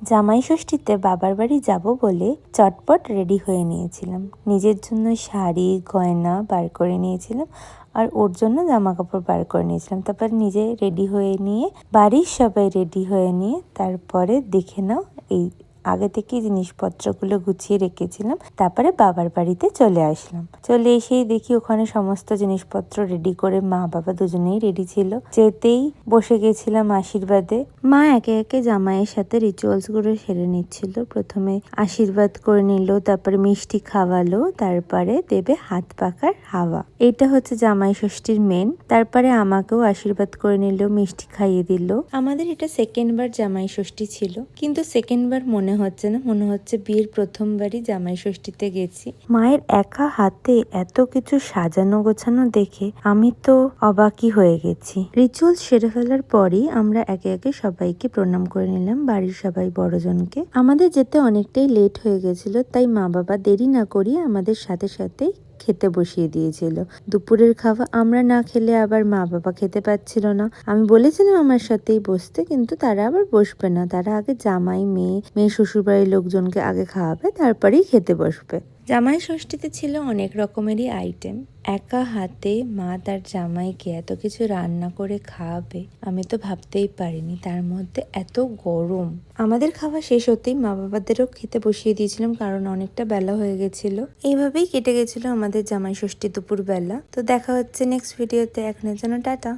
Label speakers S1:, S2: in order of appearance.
S1: জামাই ষষ্ঠীতে বাবার বাড়ি যাব বলে চটপট রেডি হয়ে নিয়েছিলাম। নিজের জন্য শাড়ি গয়না বার করে নিয়েছিলাম, আর ওর জন্য জামা কাপড় বার করে নিয়েছিলাম। তারপর নিজে রেডি হয়ে নিয়ে বাড়ির সবাই রেডি হয়ে নিয়ে তারপরে দেখে নাও এই আগে থেকে জিনিসপত্রগুলো গুছিয়ে রেখেছিলাম। তারপরে বাবার বাড়িতে চলে আসলাম। চলে এসেই দেখি ওখানে সমস্ত জিনিসপত্র রেডি করে মা বাবা দুজনেই রেডি ছিল। যেতেই বসে গেছিলাম আশীর্বাদে। মা একে একে জামাইয়ের সাথে রিচুয়ালস গুলো সেরে নিচ্ছিল। প্রথমে আশীর্বাদ করে নিল, তারপরে মিষ্টি খাওয়ালো, তারপরে দেবে হাত পাকার হাওয়া। এটা হচ্ছে জামাই ষষ্ঠীর মেন। তারপরে আমাকেও আশীর্বাদ করে নিল, মিষ্টি খাইয়ে দিল। আমাদের এটা সেকেন্ড বার জামাই ষষ্ঠী ছিল, কিন্তু সেকেন্ড বার মনে হচ্ছে না, মনে হচ্ছে বিয়ের প্রথমবারই জামাই ষষ্ঠীতে গেছি। মায়ের একা হাতে এত কিছু সাজানো গোছানো দেখে আমি তো অবাকই হয়ে গেছি। রিচুয়াল সেরে ফেলার পরই আমরা একে একে সবাইকে প্রণাম করে নিলাম, বাড়ির সবাই বড়জনকে। আমাদের যেতে অনেকটাই লেট হয়ে গেছিল, তাই মা বাবা দেরি না করিয়ে আমাদের সাথে সাথেই খেতে বসিয়ে দিয়েছিল। দুপুরের খাওয়া আমরা না খেলে আবার মা বাবা খেতে পাচ্ছিল না। আমি বলেছিলাম আমার সাথেই বসতে, কিন্তু তারা আবার বসবে না। তারা আগে জামাই মেয়ে শ্বশুরবাড়ির লোকজনকে আগে খাওয়াবে, তারপরেই খেতে বসবে। জামাই ষষ্ঠীতে ছিল অনেক রকমেরই আইটেম। একা হাতে মা তার জামাইকে এত কিছু রান্না করে খাওয়াবে আমি তো ভাবতেই পারিনি, তার মধ্যে এত গরম। আমাদের খাওয়া শেষ হতেই মা বাবাদেরও খেতে বসিয়ে দিয়েছিলাম, কারণ অনেকটা বেলা হয়ে গেছিল। এইভাবেই কেটে গেছিল আমাদের জামাই ষষ্ঠী দুপুর বেলা। তো দেখা হচ্ছে নেক্সট ভিডিওতে। এখনের জন্য টাটা।